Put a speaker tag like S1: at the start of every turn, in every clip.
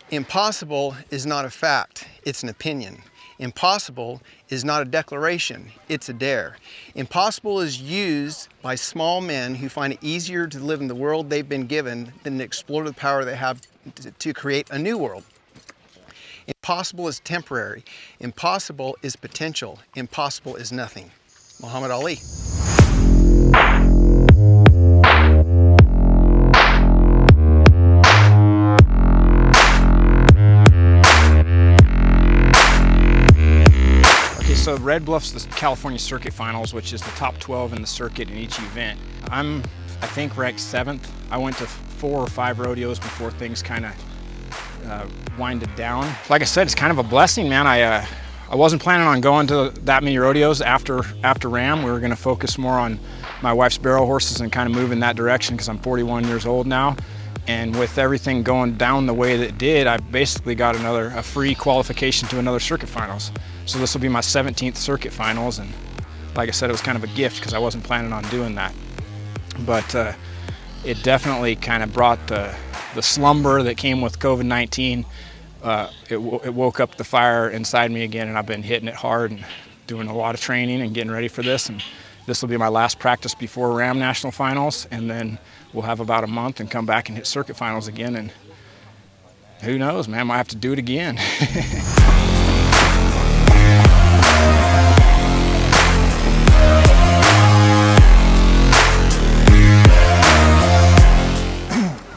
S1: Impossible is not a fact, it's an opinion. Impossible is not a declaration, it's a dare. Impossible is used by small men who find it easier to live in the world they've been given than to explore the power they have to create a new world. Impossible is temporary. Impossible is potential. Impossible is nothing. Muhammad Ali.
S2: So Red Bluff's the California Circuit Finals, which is the top 12 in the circuit in each event. I think, ranked 7th. I went to 4 or 5 rodeos before things kind of winded down. Like I said, it's kind of a blessing, man. I wasn't planning on going to that many rodeos after Ram. We were going to focus more on my wife's barrel horses and kind of move in that direction because I'm 41 years old now. And with everything going down the way that it did, I basically got a free qualification to another circuit finals. So this will be my 17th circuit finals, and like I said, it was kind of a gift because I wasn't planning on doing that. But it definitely kind of brought the slumber that came with COVID-19. It woke up the fire inside me again, and I've been hitting it hard and doing a lot of training and getting ready for this. And this will be my last practice before Ram National Finals, and then we'll have about a month and come back and hit circuit finals again. And who knows, man, I might have to do it again.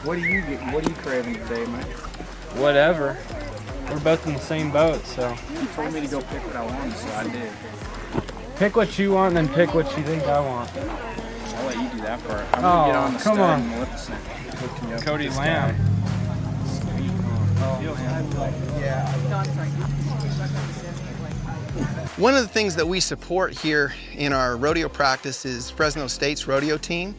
S2: What are you craving today, Mike?
S3: Whatever. We're both in the same boat, so.
S2: You told me to go pick what I wanted, so I did.
S3: Pick what you want, and then pick what you think I want.
S2: I'll let you do that part. I'm gonna get on the
S3: come
S2: stud
S3: on.
S2: and Maleficent.
S3: Cody Lamb.
S1: One of the things that we support here in our rodeo practice is Fresno State's rodeo team.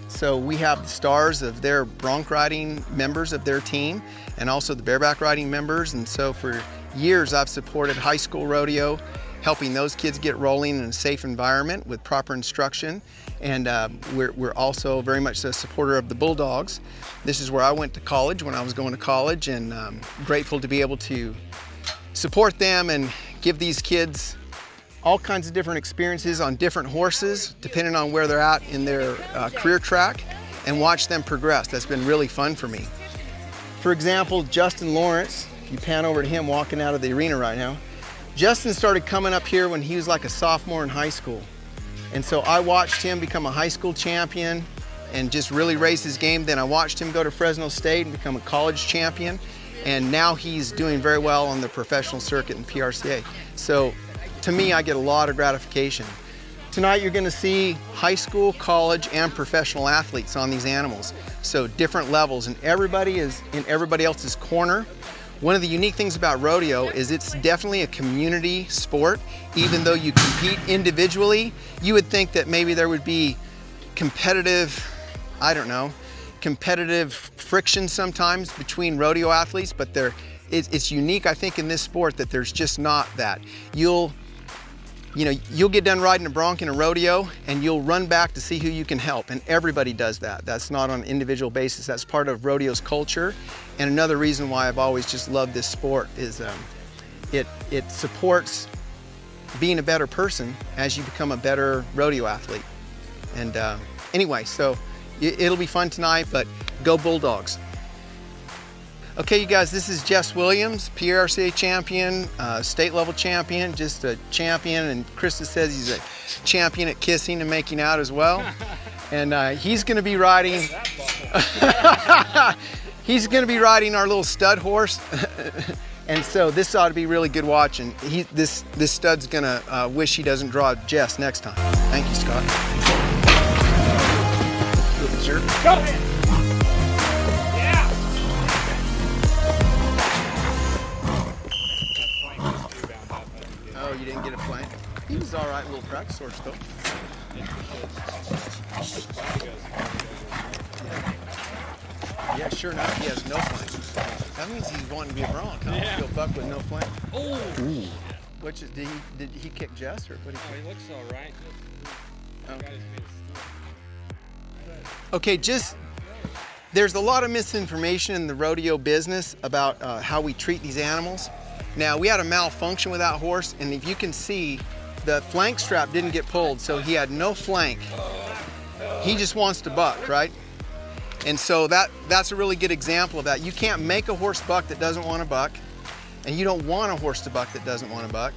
S1: So we have the stars of their bronc riding members of their team and also the bareback riding members. And so for years I've supported high school rodeo, helping those kids get rolling in a safe environment with proper instruction. And we're also very much a supporter of the Bulldogs. This is where I went to college when I was going to college, and grateful to be able to support them and give these kids all kinds of different experiences on different horses, depending on where they're at in their career track, and watch them progress. That's been really fun for me. For example, Justin Lawrence, you pan over to him walking out of the arena right now. Justin started coming up here when he was like a sophomore in high school. And so I watched him become a high school champion and just really raise his game. Then I watched him go to Fresno State and become a college champion. And now he's doing very well on the professional circuit in PRCA. So to me, I get a lot of gratification. Tonight you're gonna see high school, college, and professional athletes on these animals. So different levels, and everybody is in everybody else's corner. One of the unique things about rodeo is it's definitely a community sport. Even though you compete individually, you would think that maybe there would be competitive, competitive friction sometimes between rodeo athletes, but it's unique, I think, in this sport that there's just not that. You'll get done riding a bronc in a rodeo and you'll run back to see who you can help, and everybody does that. That's not on an individual basis. That's part of rodeo's culture. And another reason why I've always just loved this sport is it supports being a better person as you become a better rodeo athlete. And anyway, so it'll be fun tonight, but go Bulldogs. Okay, you guys, this is Jess Williams, PRCA champion, state level champion, just a champion, and Krista says he's a champion at kissing and making out as well. And he's gonna be riding, he's gonna be riding our little stud horse. And so this ought to be really good watching. This stud's gonna wish he doesn't draw Jess next time. Thank you, Scott. Sure.
S3: Go!
S1: Oh, you didn't get a flank? He was all right, little practice horse though. Yeah, sure enough, he has no flank. That means he's wanting to be a bronc, huh?
S3: Yeah.
S1: He'll buck with no flank.
S3: Oh!
S1: Which is, did he kick Jess or what did
S3: He looks all right.
S1: Okay, just There's a lot of misinformation in the rodeo business about how we treat these animals. Now, we had a malfunction with that horse, and if you can see, the flank strap didn't get pulled, so he had no flank. He just wants to buck, right? And so that's a really good example of that. You can't make a horse buck that doesn't want to buck, and you don't want a horse to buck that doesn't want to buck,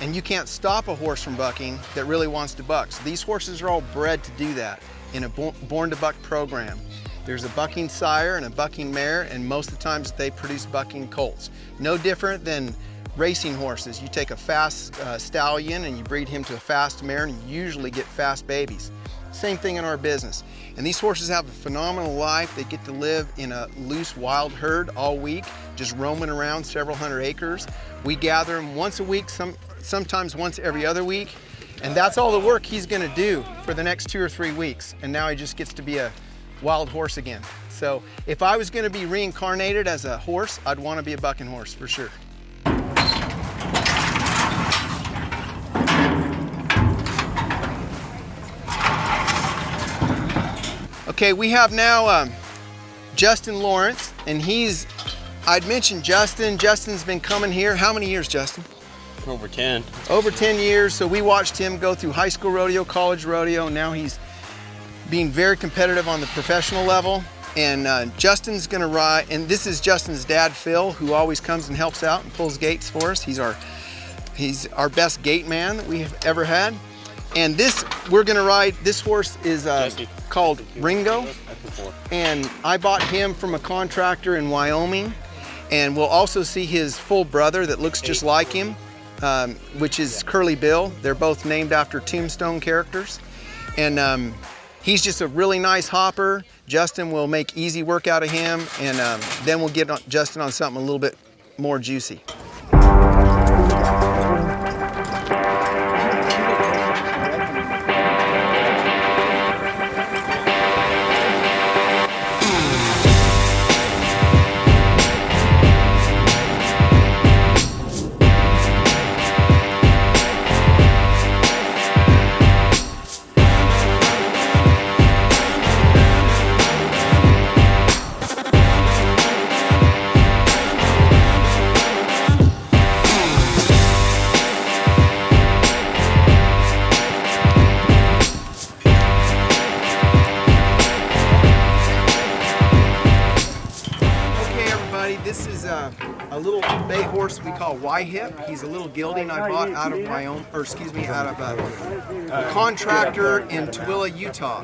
S1: and you can't stop a horse from bucking that really wants to buck. So these horses are all bred to do that in a Born to Buck program. There's a bucking sire and a bucking mare, and most of the times they produce bucking colts. No different than racing horses. You take a fast stallion and you breed him to a fast mare, and you usually get fast babies. Same thing in our business. And these horses have a phenomenal life. They get to live in a loose wild herd all week, just roaming around several hundred acres. We gather them once a week, sometimes once every other week, and that's all the work he's gonna do for the next 2 or 3 weeks. And now he just gets to be a wild horse again. So if I was gonna be reincarnated as a horse, I'd wanna be a bucking horse for sure. Okay, we have now Justin Lawrence, and I'd mentioned Justin. Justin's been coming here. How many years, Justin?
S4: Over 10.
S1: Over 10 years. So we watched him go through high school rodeo, college rodeo, and now he's being very competitive on the professional level. And Justin's gonna ride, and this is Justin's dad, Phil, who always comes and helps out and pulls gates for us. He's our best gate man that we've ever had. And we're gonna ride, this horse is called Ringo, and I bought him from a contractor in Wyoming, and we'll also see his full brother that looks just like him, which is Curly Bill. They're both named after Tombstone characters. And he's just a really nice hopper. Justin will make easy work out of him, and then we'll get Justin on something a little bit more juicy. A little bay horse we call Y-Hip. He's a little gelding I bought out of Wyoming, or excuse me, out of a contractor in Tooele, Utah.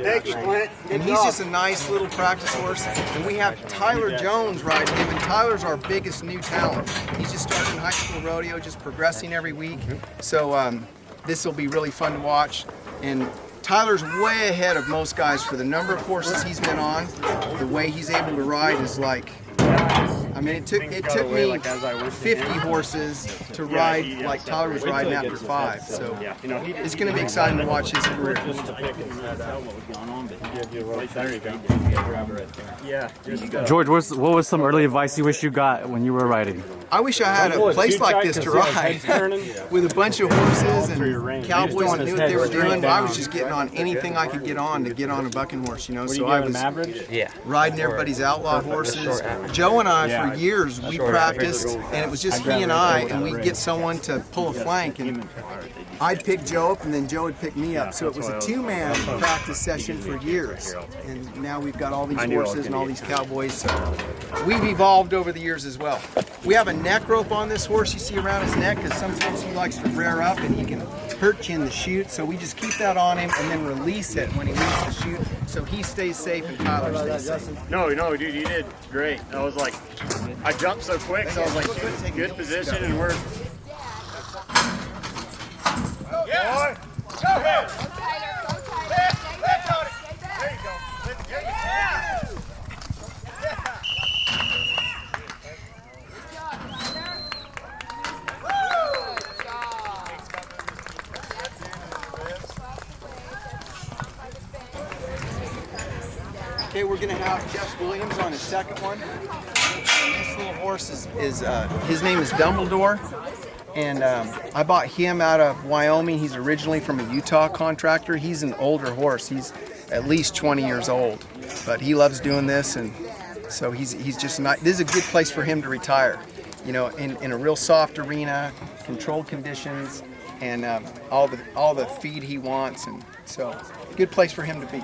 S1: And he's just a nice little practice horse. And we have Tyler Jones riding him, and Tyler's our biggest new talent. He's just started in high school rodeo, just progressing every week. So this will be really fun to watch. And Tyler's way ahead of most guys for the number of horses he's been on. The way he's able to ride is like, I mean, it took me 50 horses to ride like Tyler was riding after 5. So it's going to be exciting to watch his career.
S5: George, what was some early advice you wish you got when you were riding?
S1: I wish I had a place like this to ride with a bunch of horses and cowboys that knew what they were doing. I was just getting on anything I could get on to get on a bucking horse, you know. So I was riding everybody's outlaw horses. Joe and I, for years, we practiced, and it was just he and I, and we'd get someone to pull a flank, and I'd pick Joe up, and then Joe would pick me up. So it was a 2-man practice session for years. And now we've got all these horses and all these cowboys. So we've evolved over the years as well. We have a neck rope on this horse you see around his neck, because sometimes he likes to rear up and he can hurt you in the chute. So we just keep that on him and then release it when he leaves the chute, so he stays safe and Tyler stays safe.
S6: No, dude, you did great. I was like, I jumped so quick, so I was like, good position, and we're... Yeah! Go ahead! There you go. Yeah!
S1: Okay, we're gonna have Jeff Williams on his second one. And this little horse is his name is Dumbledore, and I bought him out of Wyoming. He's originally from a Utah contractor. He's an older horse. He's at least 20 years old. but he loves doing this, and so he's just not. This is a good place for him to retire, you know, in a real soft arena, controlled conditions, and all the feed he wants, and so good place for him to be.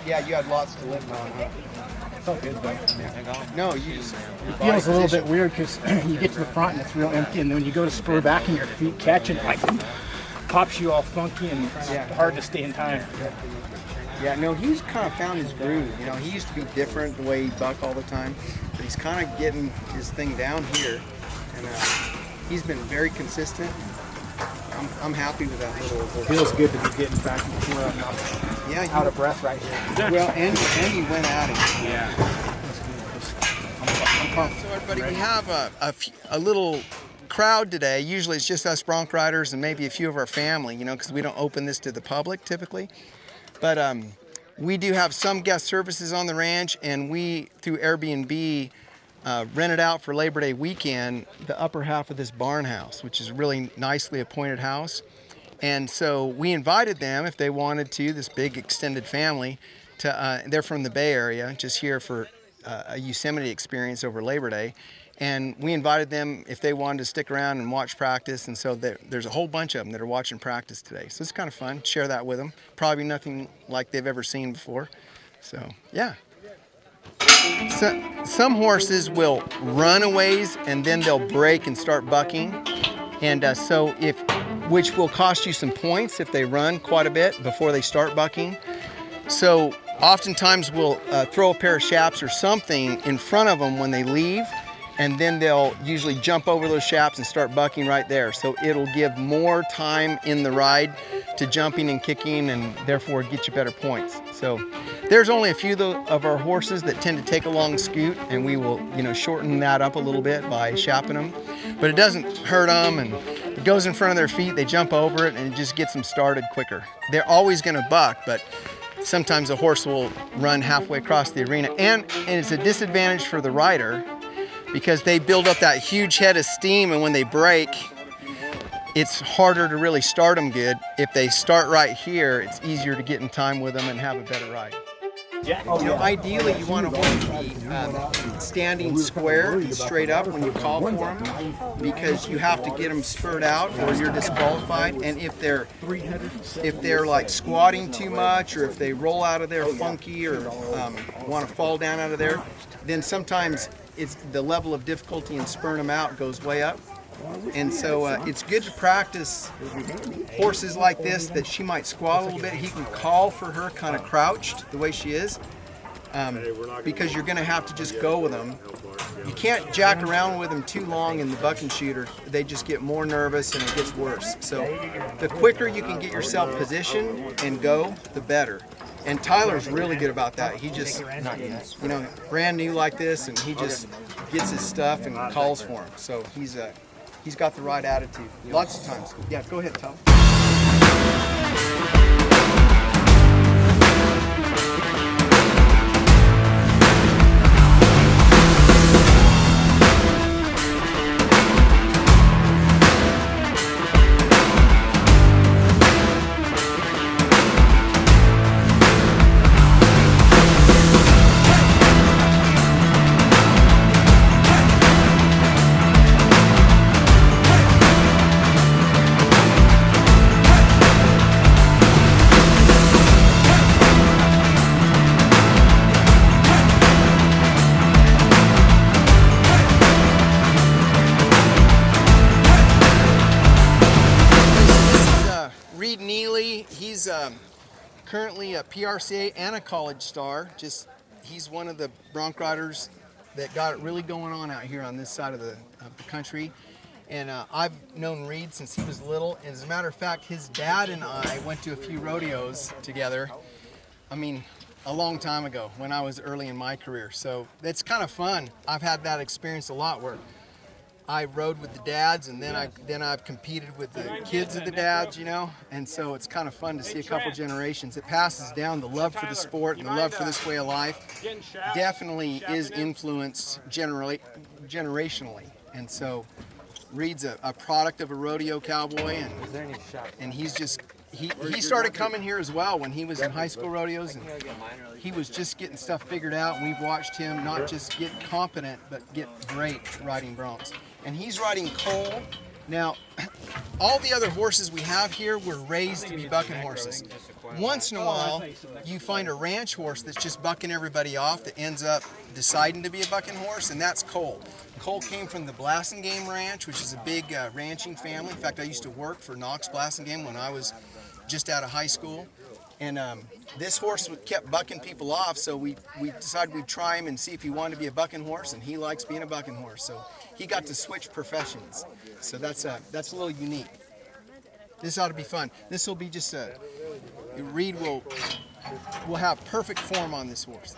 S1: Yeah, you had lots to lift on, huh?
S4: Felt good though.
S1: No, you just...
S4: It feels a little bit weird because you get to the front and it's real empty, and then when you go to spur back and your feet catch it, like pops you all funky and it's hard to stay in time.
S1: Yeah, no, he's kind of found his groove. You know, he used to be different the way he buck all the time, but he's kind of getting his thing down here, and he's been very consistent. I'm happy with that little.
S4: Feels good to be getting back in the floor. I'm not out of breath right here.
S1: Well, and he went at it.
S4: Yeah.
S1: So everybody, we have a little crowd today. Usually it's just us bronc riders and maybe a few of our family, you know, because we don't open this to the public typically. But we do have some guest services on the ranch, and we, through Airbnb, rented out for Labor Day weekend the upper half of this barn house, which is a really nicely appointed house. And so we invited them, if they wanted to, this big extended family, to they're from the Bay Area, just here for a Yosemite experience over Labor Day. And we invited them if they wanted to stick around and watch practice, and so there's a whole bunch of them that are watching practice today. So it's kind of fun, share that with them. Probably nothing like they've ever seen before. So, yeah. So, some horses will run a ways and then they'll break and start bucking. And which will cost you some points if they run quite a bit before they start bucking. So oftentimes we'll throw a pair of chaps or something in front of them when they leave, and then they'll usually jump over those chaps and start bucking right there. So it'll give more time in the ride to jumping and kicking, and therefore get you better points. So there's only a few of our horses that tend to take a long scoot, and we will, you know, shorten that up a little bit by chapping them. But it doesn't hurt them, and it goes in front of their feet, they jump over it, and it just gets them started quicker. They're always gonna buck, but sometimes a horse will run halfway across the arena. And it's a disadvantage for the rider because they build up that huge head of steam, and when they break, it's harder to really start them good. If they start right here, it's easier to get in time with them and have a better ride. You know, ideally you want a horse to be standing square and straight up when you call for them, because you have to get them spurred out or you're disqualified. And if they're like squatting too much, or if they roll out of there funky, or want to fall down out of there, then sometimes it's the level of difficulty in spurring them out goes way up. And so it's good to practice horses like this that she might squat a little bit. He can call for her kind of crouched the way she is, because you're going to have to just go with them. You can't jack around with them too long in the bucking shooter. They just get more nervous and it gets worse. So the quicker you can get yourself positioned and go, the better. And Tyler's really good about that. He just, you know, brand new like this, and he just gets his stuff and calls for him. So he's got the right attitude. Lots of times. Yeah, go ahead, Tyler. Neely, he's currently a PRCA and a college star. He's one of the bronc riders that got it really going on out here on this side of the country. And I've known Reed since he was little. And as a matter of fact, his dad and I went to a few rodeos together. I mean, a long time ago when I was early in my career. So it's kind of fun. I've had that experience a lot where I rode with the dads, and then I've competed with the kids of the dads, you know, and so it's kind of fun to see a couple generations. It passes down. The love for the sport and the love for this way of life definitely is influenced generationally, and so Reed's a product of a rodeo cowboy, and he's just he started coming here as well when he was in high school rodeos, and he was just getting stuff figured out, and we've watched him not just get competent but get great riding broncs. And he's riding Cole. Now, all the other horses we have here were raised to be bucking horses. Once in a while, you find a ranch horse that's just bucking everybody off that ends up deciding to be a bucking horse, and that's Cole. Cole came from the Blassingame Ranch, which is a big ranching family. In fact, I used to work for Knox Blassingame when I was just out of high school. And this horse kept bucking people off, so we decided we'd try him and see if he wanted to be a bucking horse, and he likes being a bucking horse. So he got to switch professions. So that's a little unique. This ought to be fun. This will be just Reed will have perfect form on this horse.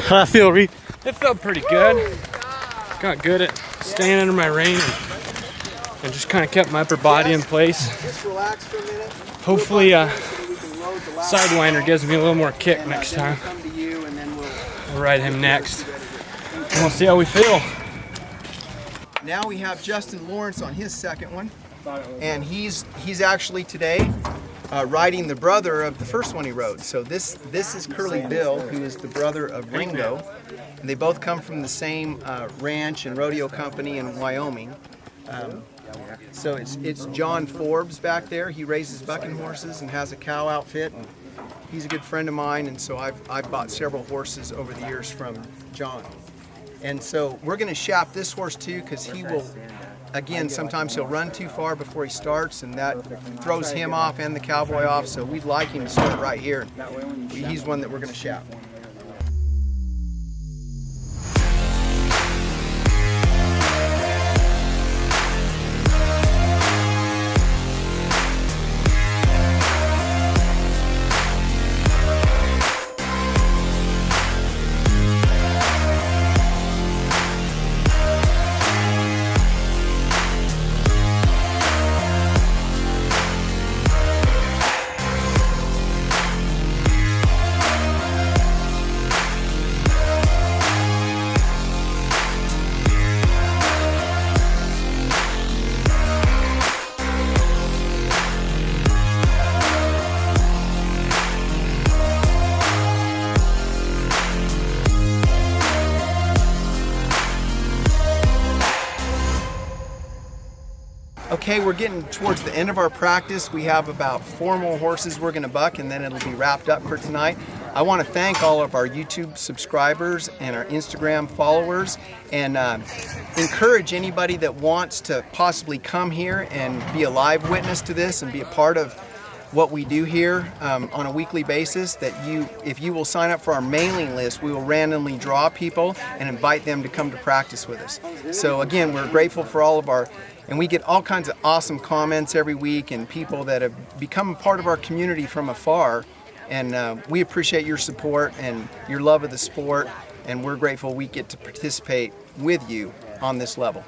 S5: How I feel, Reed?
S3: It felt pretty good. Got good at staying under my rein and just kind of kept my upper body in place.
S1: Just relax for a minute.
S3: Hopefully, Sidewinder gives me a little more kick next time. We'll ride him next. And we'll see how we feel.
S1: Now we have Justin Lawrence on his second one, and he's actually today riding the brother of the first one he rode. So this is Curly Bill, who is the brother of Ringo, and they both come from the same ranch and rodeo company in Wyoming. So it's John Forbes back there. He raises bucking horses and has a cow outfit, and he's a good friend of mine, and so I've bought several horses over the years from John. And so we're going to shap this horse too, because he will, again, sometimes he'll run too far before he starts, and that throws him off and the cowboy off, so we'd like him to start right here. He's one that we're going to shap. Okay, we're getting towards the end of our practice. We have about 4 more horses we're going to buck, and then it'll be wrapped up for tonight. I want to thank all of our YouTube subscribers and our Instagram followers, and encourage anybody that wants to possibly come here and be a live witness to this and be a part of what we do here on a weekly basis, that if you will sign up for our mailing list, we will randomly draw people and invite them to come to practice with us. So again, we're grateful for all of our, and we get all kinds of awesome comments every week and people that have become a part of our community from afar, and we appreciate your support and your love of the sport, and we're grateful we get to participate with you on this level.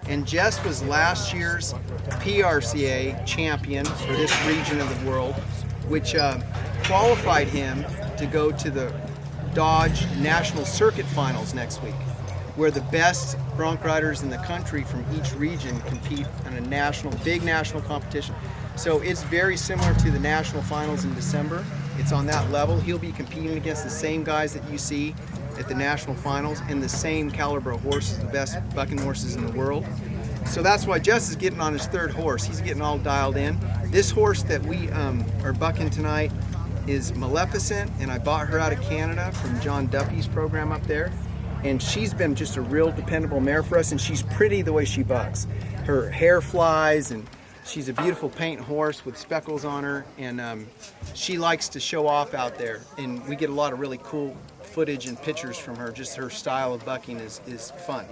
S1: And Jess was last year's PRCA champion for this region of the world. which qualified him to go to the Dodge National Circuit Finals next week, where the best bronc riders in the country from each region compete in a big national competition. So it's very similar to the national finals in December. It's on that level. He'll be competing against the same guys that you see at the national finals and the same caliber of horses, the best bucking horses in the world. So that's why Jess is getting on his third horse. He's getting all dialed in. This horse that we are bucking tonight is Maleficent, and I bought her out of Canada from John Duffy's program up there. And she's been just a real dependable mare for us, and she's pretty the way she bucks. Her hair flies, and she's a beautiful paint horse with speckles on her, and she likes to show off out there. And we get a lot of really cool footage and pictures from her. Just her style of bucking is fun.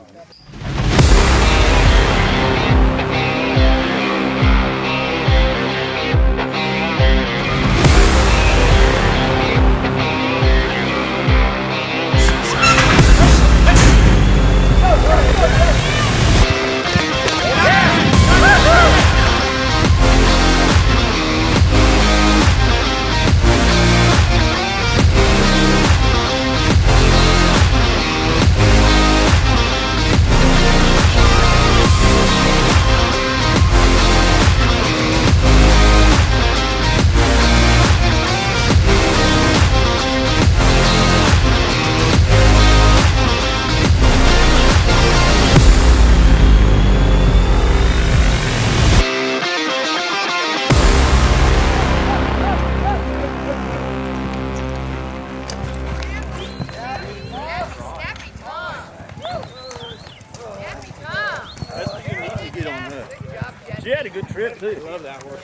S6: She had a good trip too.
S3: Love that horse.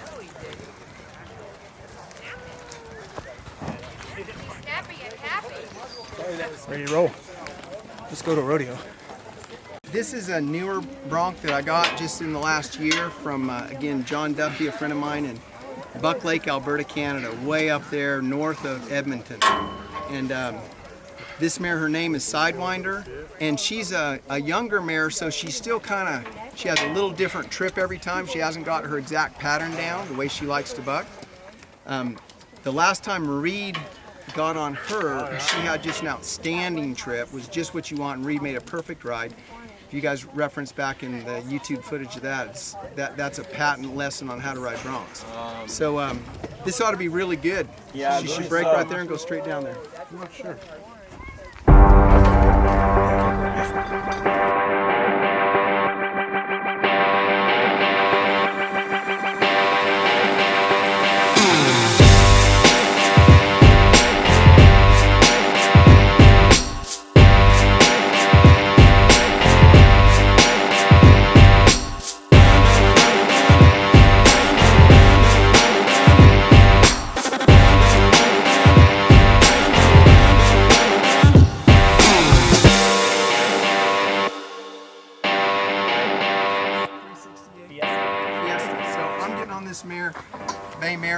S3: Ready to roll. Let's go to rodeo.
S1: This is a newer bronc that I got just in the last year from, again, John Duffy, a friend of mine in Buck Lake, Alberta, Canada, way up there north of Edmonton. And this mare, her name is Sidewinder, and she's a younger mare, so she's still she has a little different trip every time. She hasn't got her exact pattern down, the way she likes to buck. The last time Reed got on her, she had just an outstanding trip, was just what you want, and Reed made a perfect ride. If you guys reference back in the YouTube footage of that, that's a patent lesson on how to ride broncs. So this ought to be really good.
S6: Yeah,
S1: she should break right there and go straight down there.
S3: I'm not sure.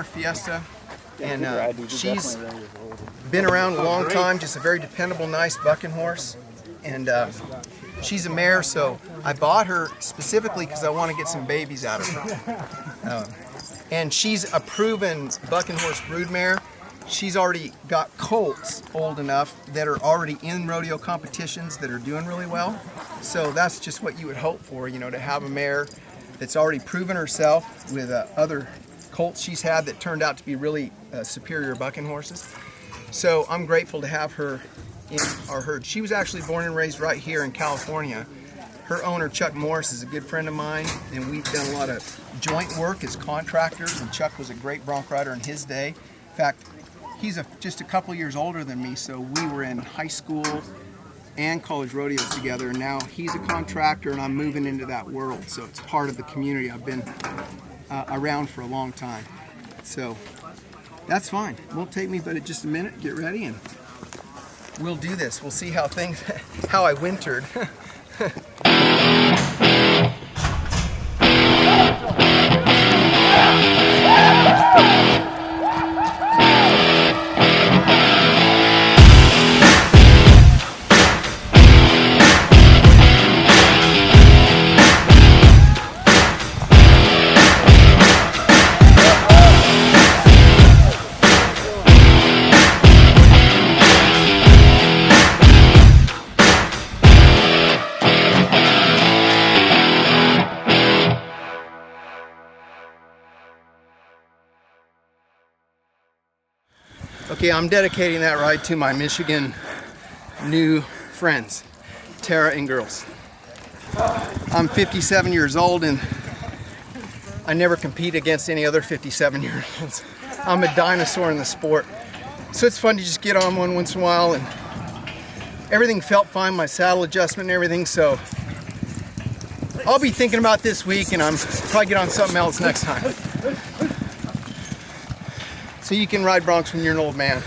S1: Fiesta, and she's been around a long time, just a very dependable, nice bucking horse, and she's a mare, so I bought her specifically because I want to get some babies out of her. And she's a proven bucking horse brood mare. She's already got colts old enough that are already in rodeo competitions that are doing really well, so that's just what you would hope for, you know, to have a mare that's already proven herself with other colts she's had that turned out to be really superior bucking horses. So I'm grateful to have her in our herd. She was actually born and raised right here in California. Her owner, Chuck Morris, is a good friend of mine, and we've done a lot of joint work as contractors, and Chuck was a great bronc rider in his day. In fact, he's just a couple years older than me, so we were in high school and college rodeos together, and now he's a contractor and I'm moving into that world, so it's part of the community. I've been around for a long time, so that's fine. It won't take me but just a minute. Get ready and we'll do this. We'll see how I wintered. Okay, I'm dedicating that ride to my Michigan new friends, Tara and girls. I'm 57 years old and I never compete against any other 57-year-olds. I'm a dinosaur in the sport. So it's fun to just get on one once in a while, and everything felt fine, my saddle adjustment and everything, so I'll be thinking about this week, and I'm probably get on something else next time. So you can ride broncs when you're an old man.